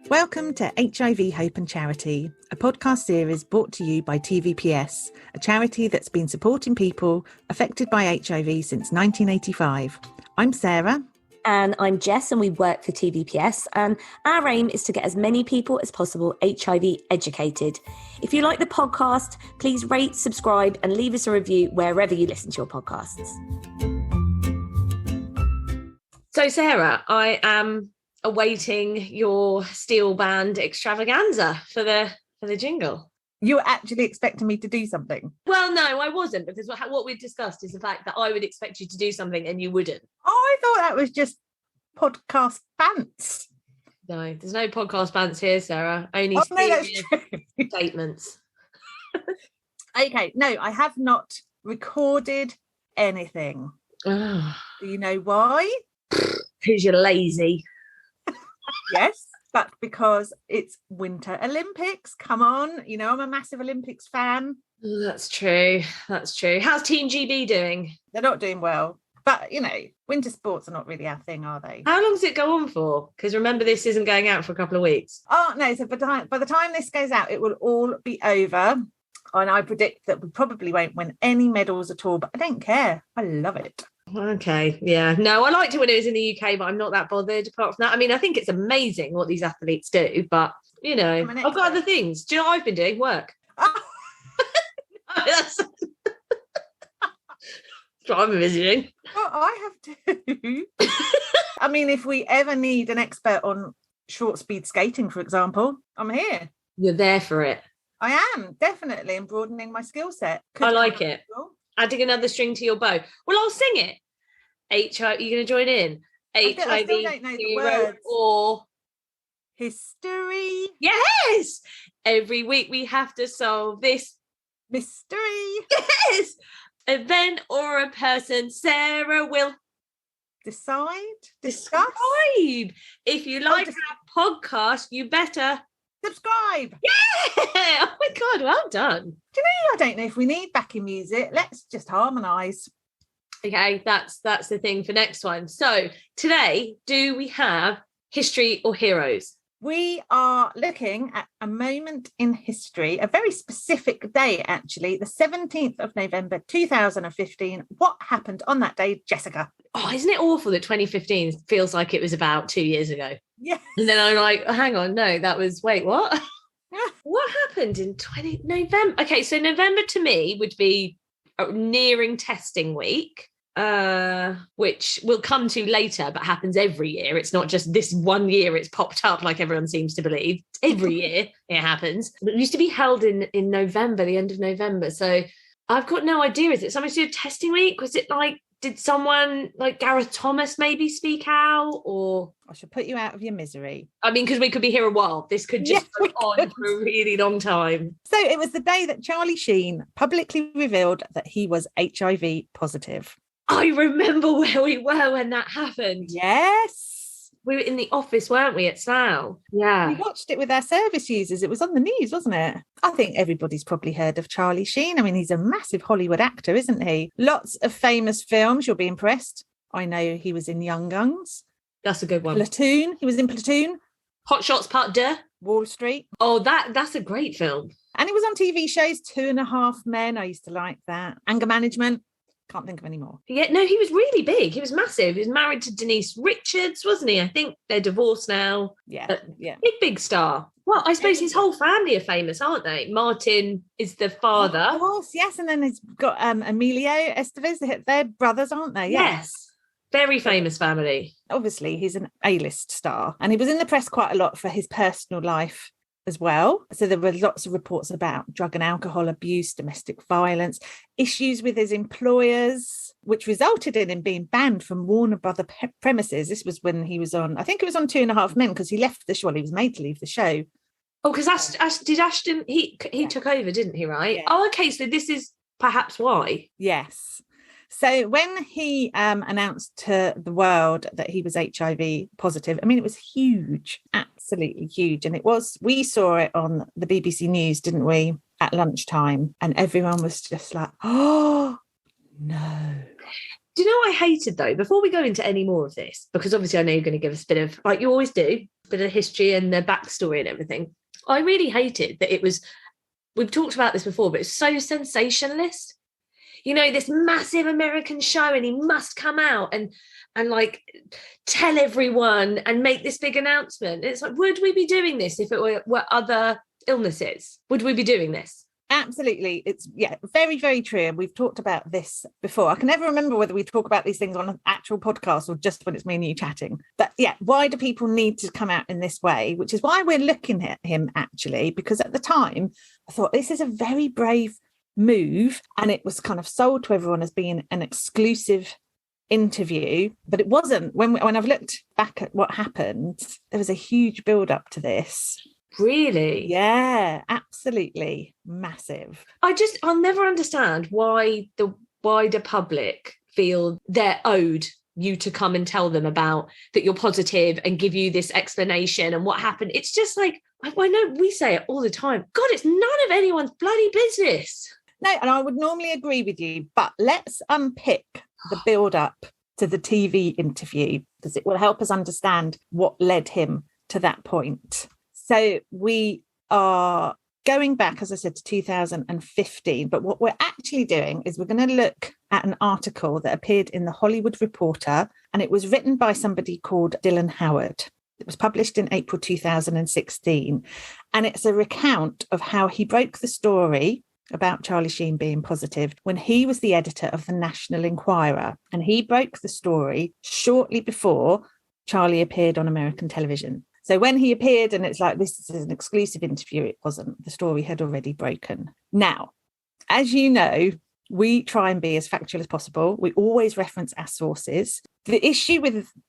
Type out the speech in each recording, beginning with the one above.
Welcome to HIV, Hope and Charity, a podcast series brought to you by TVPS, a charity that's been supporting people affected by HIV since 1985. I'm Sarah. And I'm Jess, and we work for TVPS. And our aim is to get as many people as possible HIV educated. If you like the podcast, please rate, subscribe, and leave us a review wherever you listen to your podcasts. So, Sarah, I am awaiting your steel band extravaganza for the jingle. You were actually expecting me to do something? Well, no, I wasn't, because what we've discussed is the fact that I would expect you to do something and you wouldn't. Oh, I thought that was just podcast bants. No, there's no podcast bants here, Sarah. Only that's true. Statements. Okay, no, I have not recorded anything. Oh. Do you know why? Because you're lazy. Yes, but because it's Winter Olympics. Come on, you know I'm a massive Olympics fan. That's true. How's Team GB doing? They're not doing well. But, you know, winter sports are not really our thing, are they? How long does it go on for? Because remember, this isn't going out for a couple of weeks. Oh, no. So by the time this goes out, it will all be over. And I predict that we probably won't win any medals at all. But I don't care. I love it. Okay, yeah. No, I liked it when it was in the UK, but I'm not that bothered apart from that. I mean, I think it's amazing what these athletes do, but, you know, I've got other things. Do you know what I've been doing? Work. Oh. That's what I'm envisioning. Well, I have to. I mean, if we ever need an expert on short speed skating, for example, I'm here. You're there for it. I am, definitely, and broadening my skill set. I like it. Adding another string to your bow. Well, I'll sing it. HIV, you going to join in? HIV, I still don't know the words. Or history. Yes. Every week we have to solve this mystery. Yes. Event or a person, Sarah will describe. If you like our podcast, you better subscribe. Yeah. Oh my God, well done. Do you know, I don't know if we need backing music. Let's just harmonise. Okay, that's the thing for next one. So today, do we have history or heroes? We are looking at a moment in history, a very specific day, actually, the 17th of November, 2015. What happened on that day, Jessica? Oh, isn't it awful that 2015 feels like it was about 2 years ago? Yes. And then I'm like, oh, hang on, no, that was, wait, what? What happened in November? Okay, so November to me would be nearing testing week. Which we'll come to later, but happens every year. It's not just this 1 year it's popped up like everyone seems to believe. Every year it happens. It used to be held in November, the end of November. So I've got no idea. Is it something to do with testing week? Was it like, did someone like Gareth Thomas maybe speak out? Or I should put you out of your misery. I mean, because we could be here a while. This could just go on for a really long time. So it was the day that Charlie Sheen publicly revealed that he was HIV positive. I remember where we were when that happened. Yes. We were in the office, weren't we, at Slough? Yeah. We watched it with our service users. It was on the news, wasn't it? I think everybody's probably heard of Charlie Sheen. I mean, he's a massive Hollywood actor, isn't he? Lots of famous films. You'll be impressed. I know he was in Young Guns. That's a good one. Platoon. He was in Platoon. Hot Shots Part 2. Wall Street. Oh, that's a great film. And he was on TV shows, 2.5 Men. I used to like that. Anger Management. Can't think of any more. Yeah, no, he was really big. He was massive. He was married to Denise Richards, wasn't he? I think they're divorced now. Yeah. Big star. Well, I suppose his whole family are famous, aren't they? Martin is the father. Of course, yes. And then he's got Emilio Estevez. They're brothers, aren't they? Yes. Very famous family. Obviously, he's an A-list star. And he was in the press quite a lot for his personal life as well. So there were lots of reports about drug and alcohol abuse, domestic violence, issues with his employers, which resulted in him being banned from Warner Brother premises. This was when he was on, I think it was on 2.5 Men, because he left the show. Well, he was made to leave the show. Oh, because Ashton, he took over, didn't he, right? Yeah. Oh, okay, so this is perhaps why. Yes. So when he announced to the world that he was HIV positive, I mean, it was huge, absolutely huge. And we saw it on the BBC News, didn't we, at lunchtime? And everyone was just like, oh, no. Do you know what I hated though? Before we go into any more of this, because obviously I know you're going to give us a bit of, like you always do, a bit of history and the backstory and everything. I really hated that it was, we've talked about this before, but it's so sensationalist. You know, this massive American show and he must come out and like tell everyone and make this big announcement. It's like, would we be doing this if it were other illnesses? Would we be doing this? Absolutely. It's very, very true. And we've talked about this before. I can never remember whether we talk about these things on an actual podcast or just when it's me and you chatting. But yeah, why do people need to come out in this way? Which is why we're looking at him actually, because at the time I thought this is a very brave move, and it was kind of sold to everyone as being an exclusive interview, but it wasn't. When I've looked back at what happened, there was a huge build up to this. Really? Yeah, absolutely massive. I'll never understand why the wider public feel they're owed you to come and tell them about that you're positive and give you this explanation and what happened. It's just like, I know we say it all the time. God, it's none of anyone's bloody business. No, and I would normally agree with you, but let's unpick the build up to the TV interview, because it will help us understand what led him to that point. So we are going back, as I said, to 2015. But what we're actually doing is we're going to look at an article that appeared in the Hollywood Reporter, and it was written by somebody called Dylan Howard. It was published in April 2016. And it's a recount of how he broke the story about Charlie Sheen being positive when he was the editor of the National Enquirer. And he broke the story shortly before Charlie appeared on American television. So when he appeared and it's like, this is an exclusive interview, it wasn't. The story had already broken. Now, as you know, we try and be as factual as possible. We always reference our sources. The issue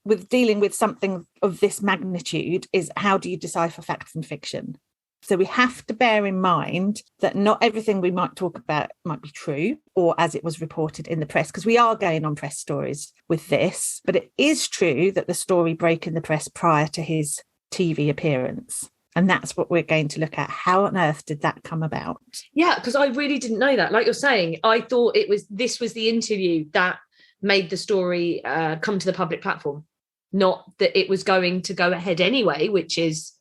with dealing with something of this magnitude is, how do you decipher fact from fiction? So we have to bear in mind that not everything we might talk about might be true or as it was reported in the press, because we are going on press stories with this. But it is true that the story broke in the press prior to his TV appearance. And that's what we're going to look at. How on earth did that come about? Yeah, because I really didn't know that. Like you're saying, I thought this was the interview that made the story come to the public platform, not that it was going to go ahead anyway, which is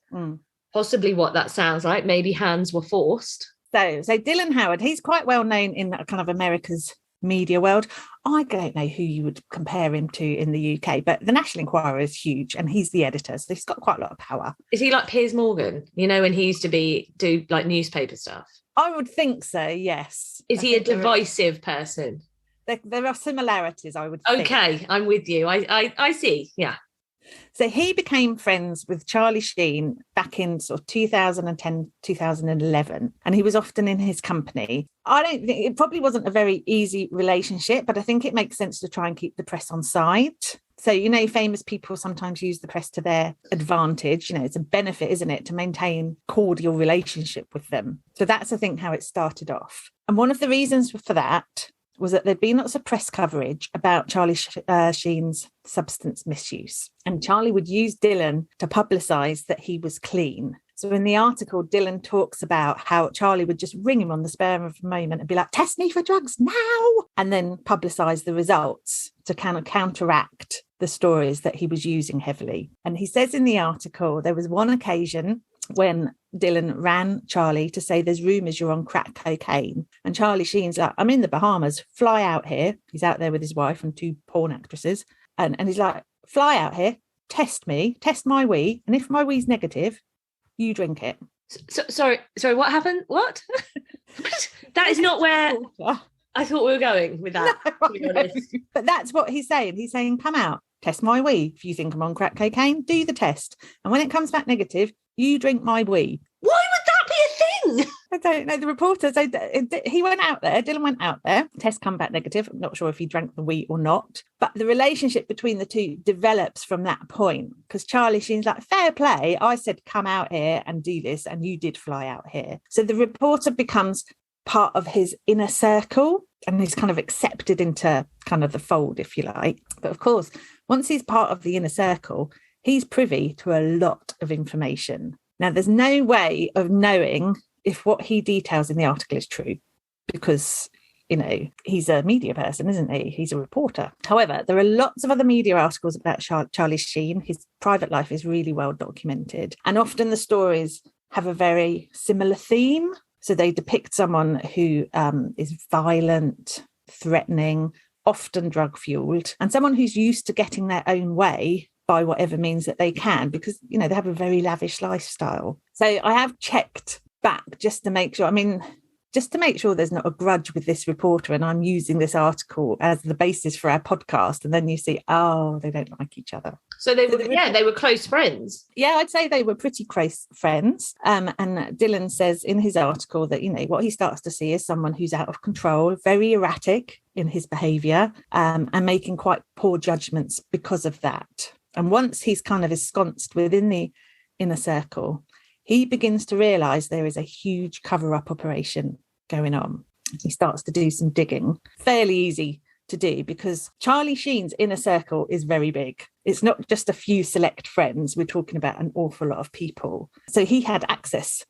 possibly what that sounds like. Maybe hands were forced. So Dylan Howard, he's quite well known in that kind of America's media world. I don't know who you would compare him to in the UK, but the National Enquirer is huge and he's the editor, so he's got quite a lot of power. Is he like Piers Morgan, you know, when he used to do like newspaper stuff? I would think so, yes. Is he a divisive person? There are similarities, I would think. Okay, I'm with you. I see, yeah. So he became friends with Charlie Sheen back in sort of 2010, 2011, and he was often in his company. I don't think it probably wasn't a very easy relationship, but I think it makes sense to try and keep the press on side. So, you know, famous people sometimes use the press to their advantage. You know, it's a benefit, isn't it, to maintain cordial relationship with them. So that's, I think, how it started off. And one of the reasons for that was that there'd been lots of press coverage about Charlie Sheen's substance misuse. And Charlie would use Dylan to publicise that he was clean. So in the article, Dylan talks about how Charlie would just ring him on the spur of a moment and be like, test me for drugs now, and then publicise the results to kind of counteract the stories that he was using heavily. And he says in the article, there was one occasion when Dylan ran Charlie to say, there's rumours you're on crack cocaine. And Charlie Sheen's like, I'm in the Bahamas, fly out here. He's out there with his wife and 2 porn actresses. And he's like, fly out here, test me, test my wee. And if my wee's negative, you drink it. Sorry, what happened? What? That is not where I thought we were going with that. No, but that's what he's saying. He's saying, come out, test my wee. If you think I'm on crack cocaine, do the test. And when it comes back negative, you drink my wee. Why would that be a thing? I don't know. The reporter said he went out there. Dylan went out there. Test come back negative. I'm not sure if he drank the wee or not. But the relationship between the two develops from that point, because Charlie Sheen's like, fair play. I said, come out here and do this, and you did fly out here. So the reporter becomes part of his inner circle, and he's kind of accepted into kind of the fold, if you like. But of course, once he's part of the inner circle, he's privy to a lot of information. Now, there's no way of knowing if what he details in the article is true, because he's a media person, isn't he? He's a reporter. However, there are lots of other media articles about Charlie Sheen. His private life is really well documented. And often the stories have a very similar theme. So they depict someone who is violent, threatening, often drug-fueled, and someone who's used to getting their own way by whatever means that they can, because, they have a very lavish lifestyle. So I have checked back just to make sure, there's not a grudge with this reporter and I'm using this article as the basis for our podcast. And then you see, they don't like each other. So they were close friends. Yeah, I'd say they were pretty close friends. And Dylan says in his article that, what he starts to see is someone who's out of control, very erratic in his behaviour, and making quite poor judgments because of that. And once he's kind of ensconced within the inner circle, he begins to realise there is a huge cover-up operation going on. He starts to do some digging, fairly easy to do, because Charlie Sheen's inner circle is very big. It's not just a few select friends. We're talking about an awful lot of people. So he had access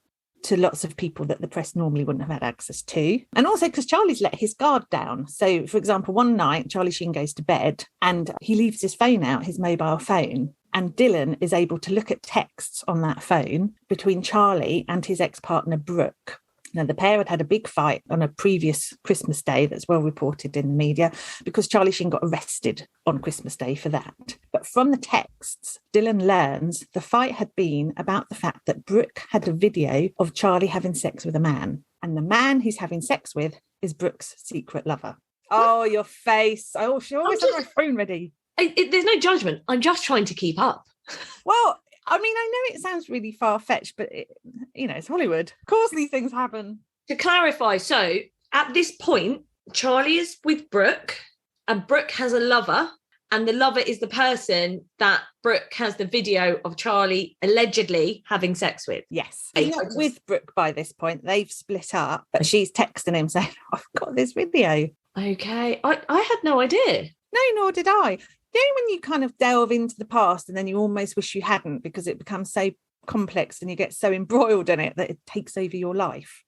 to lots of people that the press normally wouldn't have had access to. And also because Charlie's let his guard down. So, for example, one night, Charlie Sheen goes to bed and he leaves his phone out, his mobile phone. And Dylan is able to look at texts on that phone between Charlie and his ex-partner, Brooke. Now, the pair had a big fight on a previous Christmas Day that's well reported in the media, because Charlie Sheen got arrested on Christmas Day for that. But from the texts, Dylan learns the fight had been about the fact that Brooke had a video of Charlie having sex with a man. And the man he's having sex with is Brooke's secret lover. Oh, your face. Oh, she always has my phone ready. There's no judgment. I'm just trying to keep up. Well, I know it sounds really far-fetched, but it's Hollywood. Of course these things happen. To clarify, so at this point, Charlie is with Brooke and Brooke has a lover, and the lover is the person that Brooke has the video of Charlie allegedly having sex with. Yes. He's not with Brooke by this point. They've split up, but she's texting him saying, I've got this video. Okay. I had no idea. No, nor did I. When you kind of delve into the past and then you almost wish you hadn't, because it becomes so complex and you get so embroiled in it that it takes over your life.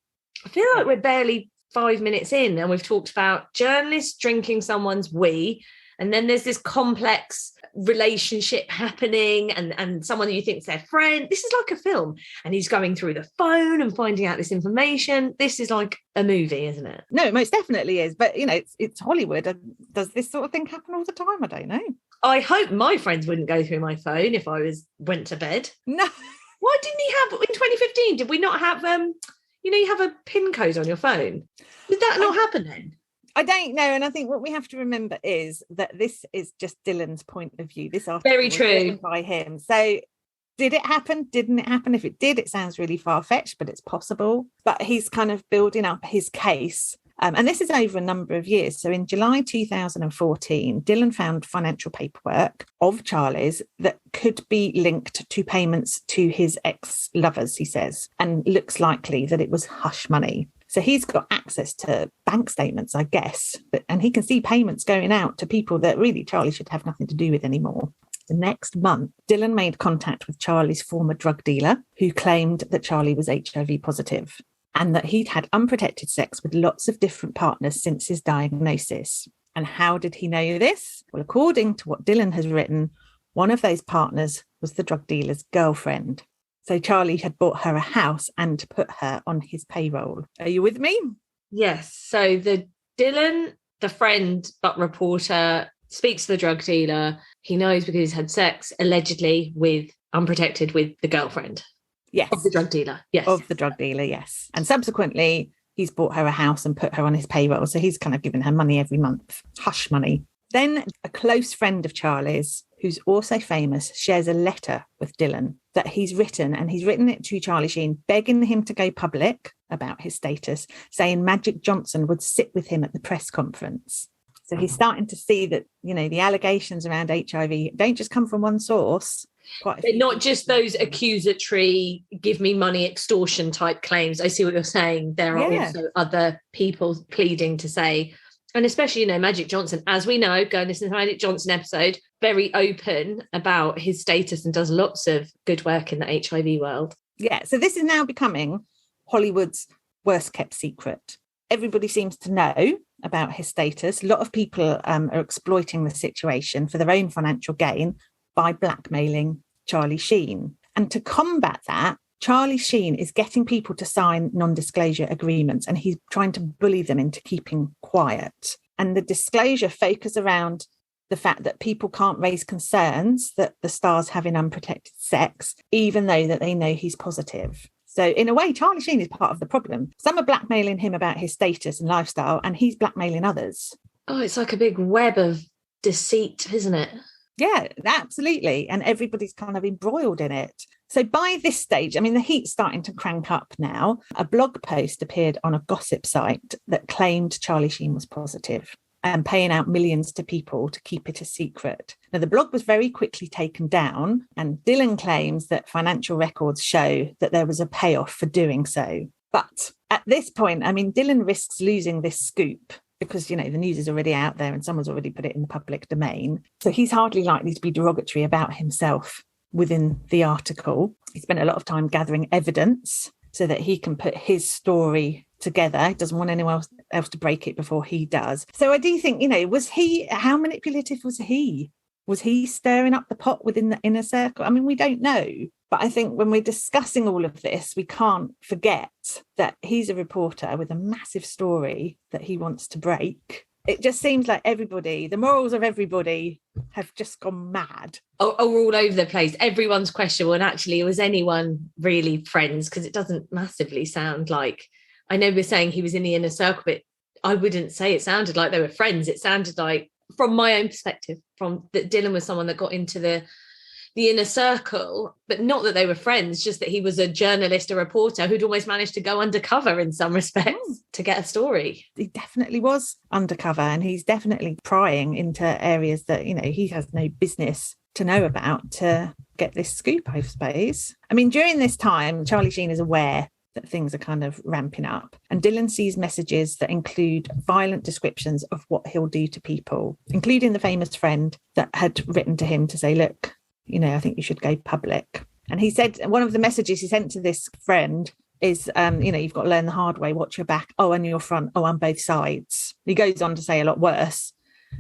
I feel like we're barely 5 minutes in and we've talked about journalists drinking someone's wee, and then there's this complex relationship happening and someone that you think's their friend. This is like a film, and he's going through the phone and finding out this information. This is like a movie, isn't it? No, it most definitely is. But, it's Hollywood. And does this sort of thing happen all the time? I don't know. I hope my friends wouldn't go through my phone if I went to bed. No. Why didn't he have, in 2015, did we not have, you have a PIN code on your phone? Did that not happen then? I don't know. And I think what we have to remember is that this is just Dylan's point of view. This article very was true written by him. So did it happen? Didn't it happen? If it did, it sounds really far-fetched, but it's possible. But he's kind of building up his case. And this is over a number of years. So in July 2014, Dylan found financial paperwork of Charlie's that could be linked to payments to his ex-lovers, he says, and looks likely that it was hush money. So he's got access to bank statements, I guess, and he can see payments going out to people that really Charlie should have nothing to do with anymore. The next month, Dylan made contact with Charlie's former drug dealer, who claimed that Charlie was HIV positive and that he'd had unprotected sex with lots of different partners since his diagnosis. And how did he know this? Well, according to what Dylan has written, one of those partners was the drug dealer's girlfriend. So Charlie had bought her a house and put her on his payroll. Are you with me? Yes. So the Dylan, the friend but reporter, speaks to the drug dealer. He knows because he's had sex allegedly unprotected with the girlfriend. Yes. Of the drug dealer. Yes. Of the drug dealer, yes. And subsequently, he's bought her a house and put her on his payroll. So he's kind of given her money every month. Hush money. Then a close friend of Charlie's, who's also famous, shares a letter with Dylan that he's written, and he's written it to Charlie Sheen, begging him to go public about his status, saying Magic Johnson would sit with him at the press conference. So he's starting to see that, the allegations around HIV don't just come from one source. They're not just those accusatory, give me money, extortion type claims. I see what you're saying. There are also other people pleading to say, and especially, Magic Johnson, as we know, go and listen to the Magic Johnson episode, very open about his status and does lots of good work in the HIV world. Yeah, so this is now becoming Hollywood's worst kept secret. Everybody seems to know about his status. A lot of people are exploiting the situation for their own financial gain by blackmailing Charlie Sheen. And to combat that, Charlie Sheen is getting people to sign non-disclosure agreements, and he's trying to bully them into keeping quiet. And the disclosure focus around the fact that people can't raise concerns that the star's having unprotected sex, even though that they know he's positive. So in a way, Charlie Sheen is part of the problem. Some are blackmailing him about his status and lifestyle, and he's blackmailing others. Oh, it's like a big web of deceit, isn't it? Yeah, absolutely. And everybody's kind of embroiled in it. So by this stage, I mean, the heat's starting to crank up now. A blog post appeared on a gossip site that claimed Charlie Sheen was positive and paying out millions to people to keep it a secret. Now, the blog was very quickly taken down, and Dylan claims that financial records show that there was a payoff for doing so. But at this point, I mean, Dylan risks losing this scoop because, you know, the news is already out there and someone's already put it in the public domain. So he's hardly likely to be derogatory about himself within the article. He spent a lot of time gathering evidence so that he can put his story together. He doesn't want anyone else to break it before he does. So I do think, you know, how manipulative was he? Was he stirring up the pot within the inner circle? I mean, we don't know. But I think when we're discussing all of this, we can't forget that he's a reporter with a massive story that he wants to break. It just seems like everybody, the morals of everybody have just gone mad. Oh, all over the place. Everyone's questionable. And actually, was anyone really friends? Because it doesn't massively sound like, I know we're saying he was in the inner circle, but I wouldn't say it sounded like they were friends. It sounded like, from my own perspective, from that Dylan was someone that got into the inner circle, but not that they were friends, just that he was a journalist, a reporter who'd almost managed to go undercover in some respects to get a story. He definitely was undercover, and he's definitely prying into areas that, you know, he has no business to know about to get this scoop, I suppose. I mean, during this time, Charlie Sheen is aware that things are kind of ramping up. And Dylan sees messages that include violent descriptions of what he'll do to people, including the famous friend that had written to him to say, look, you know, I think you should go public. And he said one of the messages he sent to this friend is, you know, you've got to learn the hard way, watch your back, oh, and your front, oh, on both sides. He goes on to say a lot worse,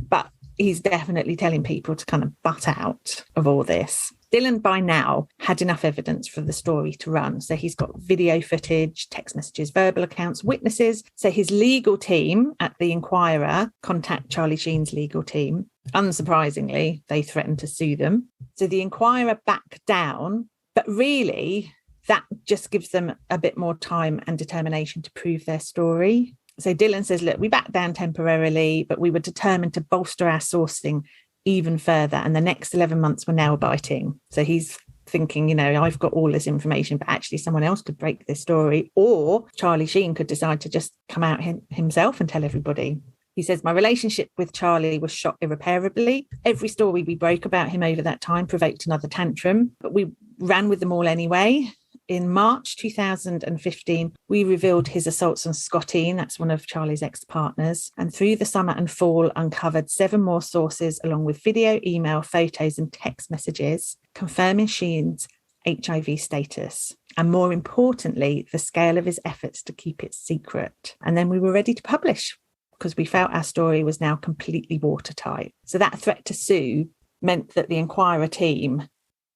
but he's definitely telling people to kind of butt out of all this. Dylan, by now, had enough evidence for the story to run. So he's got video footage, text messages, verbal accounts, witnesses. So his legal team at the Inquirer contact Charlie Sheen's legal team. Unsurprisingly, they threatened to sue them. So the Inquirer backed down, but really that just gives them a bit more time and determination to prove their story. So Dylan says, look, we backed down temporarily, but we were determined to bolster our sourcing even further. And the next 11 months were nail biting. So he's thinking, you know, I've got all this information, but actually someone else could break this story, or Charlie Sheen could decide to just come out himself and tell everybody. He says, my relationship with Charlie was shot irreparably. Every story we broke about him over that time provoked another tantrum, but we ran with them all anyway. In March 2015, we revealed his assaults on Scottine, that's one of Charlie's ex-partners, and through the summer and fall uncovered 7 more sources along with video, email, photos and text messages confirming Sheen's HIV status, and more importantly, the scale of his efforts to keep it secret. And then we were ready to publish because we felt our story was now completely watertight. So that threat to sue meant that the Inquirer team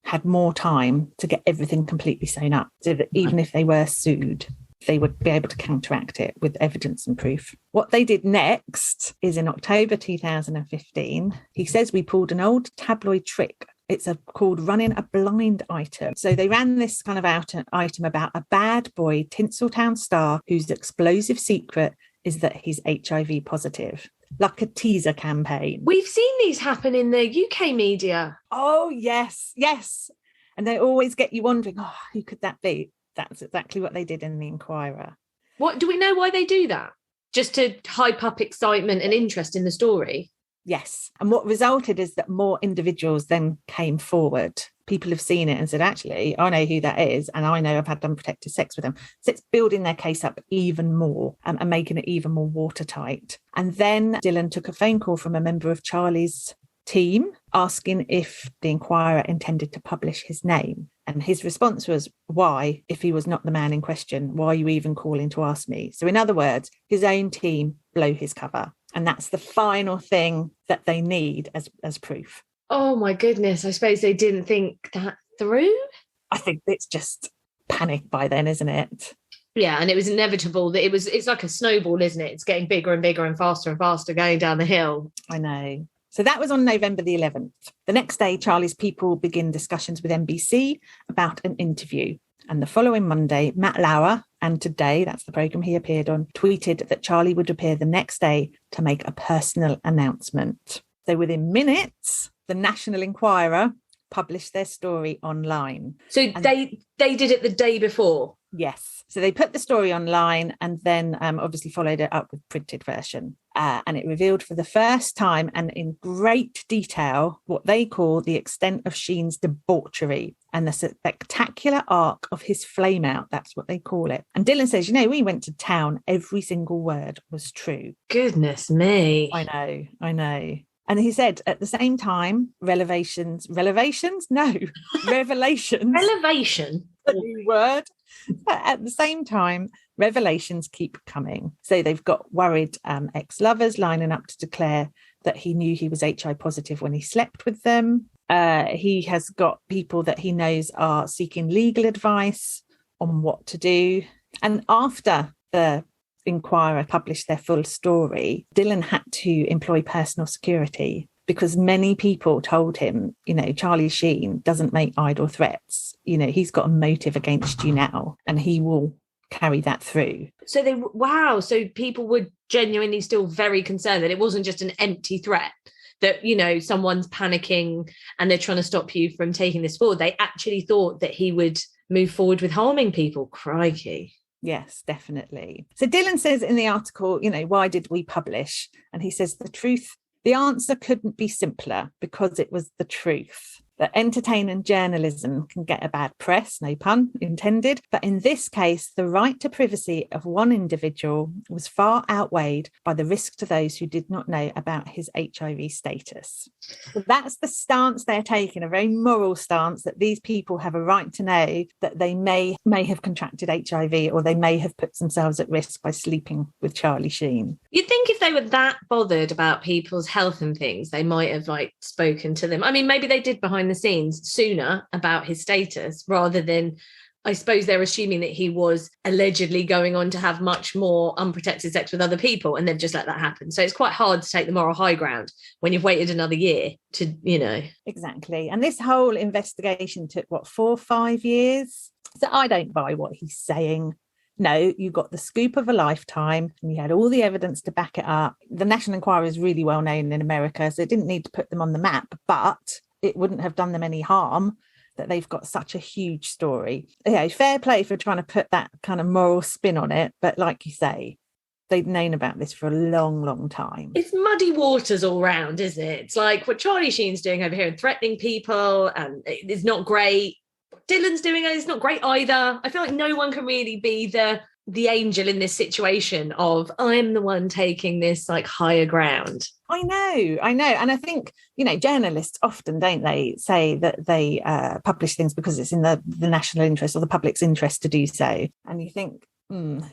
had more time to get everything completely sewn up, so that even if they were sued, they would be able to counteract it with evidence and proof. What they did next is in October 2015, he says we pulled an old tabloid trick. It's called running a blind item. So they ran this kind of item about a bad boy Tinseltown star whose explosive secret is that he's HIV positive. Like a teaser campaign. We've seen these happen in the UK media. Oh, yes. And they always get you wondering, oh, who could that be? That's exactly what they did in the Inquirer. What do we know why they do that? Just to hype up excitement and interest in the story? Yes. And what resulted is that more individuals then came forward. People have seen it and said, actually, I know who that is. And I know I've had unprotected sex with them. So it's building their case up even more and making it even more watertight. And then Dylan took a phone call from a member of Charlie's team asking if the Inquirer intended to publish his name. And his response was, why, if he was not the man in question, why are you even calling to ask me? So in other words, his own team blow his cover. And that's the final thing that they need as proof. Oh my goodness. I suppose they didn't think that through. I think it's just panic by then, isn't it? Yeah, and it was inevitable that it's like a snowball, isn't it? It's getting bigger and bigger and faster going down the hill. I know. So that was on November the 11th. The next day, Charlie's people begin discussions with NBC about an interview. And the following Monday, Matt Lauer, and Today, that's the programme he appeared on, tweeted that Charlie would appear the next day to make a personal announcement. So within minutes, the National Enquirer published their story online. So they did it the day before? Yes. So they put the story online and then obviously followed it up with printed version. And it revealed for the first time and in great detail what they call the extent of Sheen's debauchery and the spectacular arc of his flame out. That's what they call it. And Dylan says, we went to town. Every single word was true. Goodness me. I know. And he said at the same time, revelations. Elevation? A new word. But at the same time, revelations keep coming. So they've got worried ex-lovers lining up to declare that he knew he was HIV positive when he slept with them. He has got people that he knows are seeking legal advice on what to do. And after the Inquirer published their full story, Dylan had to employ personal security because many people told him, Charlie Sheen doesn't make idle threats. He's got a motive against you now and he will carry that through. So so people were genuinely still very concerned that it wasn't just an empty threat, that, someone's panicking and they're trying to stop you from taking this forward. They actually thought that he would move forward with harming people. Crikey. Yes, definitely. So Dylan says in the article, why did we publish? And he says the answer couldn't be simpler because it was the truth. That entertainment journalism can get a bad press, no pun intended. But in this case, the right to privacy of one individual was far outweighed by the risk to those who did not know about his HIV status. So that's the stance they're taking, a very moral stance that these people have a right to know that they may have contracted HIV or they may have put themselves at risk by sleeping with Charlie Sheen. You'd think if they were that bothered about people's health and things, they might have spoken to them. I mean, maybe they did behind the scenes sooner about his status rather than, I suppose they're assuming that he was allegedly going on to have much more unprotected sex with other people and they've just let that happen. So it's quite hard to take the moral high ground when you've waited another year to, Exactly. And this whole investigation took 4 or 5 years. So I don't buy what he's saying. No, you got the scoop of a lifetime and you had all the evidence to back it up. The National Enquirer is really well known in America, so it didn't need to put them on the map, but it wouldn't have done them any harm that they've got such a huge story. Fair play for trying to put that kind of moral spin on it. But like you say, they'd known about this for a long, long time. It's muddy waters all round, isn't it? It's like what Charlie Sheen's doing over here and threatening people, and it's not great. What Dylan's doing is not great either. I feel like no one can really be the angel in this situation of I'm the one taking this higher ground. I know. And I think, journalists often, don't they, say that they publish things because it's in the national interest or the public's interest to do so. And you think,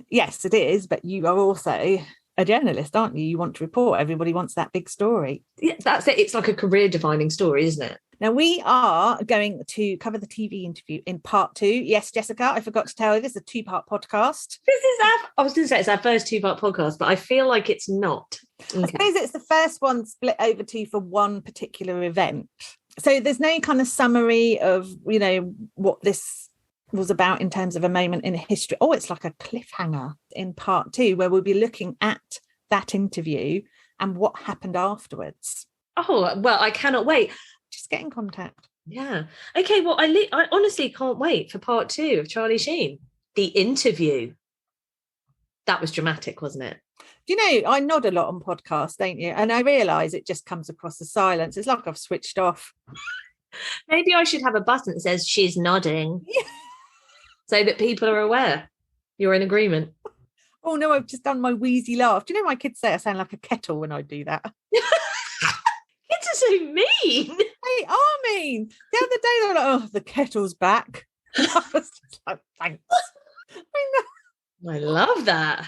yes, it is, but you are also a journalist, aren't you? You want to report. Everybody wants that big story. Yeah, that's it. It's like a career-defining story, isn't it? Now, we are going to cover the TV interview in part 2. Yes, Jessica, I forgot to tell you, this is a 2-part podcast. I was going to say it's our first 2-part podcast, but I feel like it's not. Okay. I suppose it's the first one split over 2 for one particular event. So there's no kind of summary of, what this was about in terms of a moment in history. Oh, it's like a cliffhanger in part 2 where we'll be looking at that interview and what happened afterwards. Oh, well, I cannot wait. Just get in contact. Yeah. Okay, well, I honestly can't wait for part 2 of Charlie Sheen. The interview. That was dramatic, wasn't it? Do you know, I nod a lot on podcasts, don't you? And I realise it just comes across as silence. It's like I've switched off. Maybe I should have a button that says she's nodding. Yeah. So that people are aware you're in agreement. Oh, no, I've just done my wheezy laugh. Do you know my kids say I sound like a kettle when I do that? Kids Kids are so mean. They are mean. The other day they were like, oh, the kettle's back. I was just like, thanks. I love that.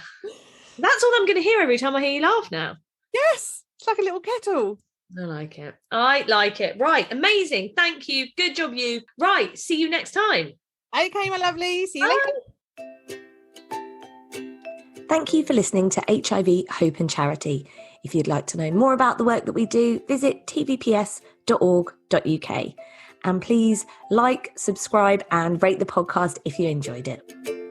That's all I'm going to hear every time I hear you laugh now. Yes, it's like a little kettle. I like it. I like it. Right. Amazing. Thank you. Good job, you. Right. See you next time. Okay, my lovely. See you later. Thank you for listening to HIV, Hope and Charity. If you'd like to know more about the work that we do, visit tvps.org.uk. And please like, subscribe and rate the podcast if you enjoyed it.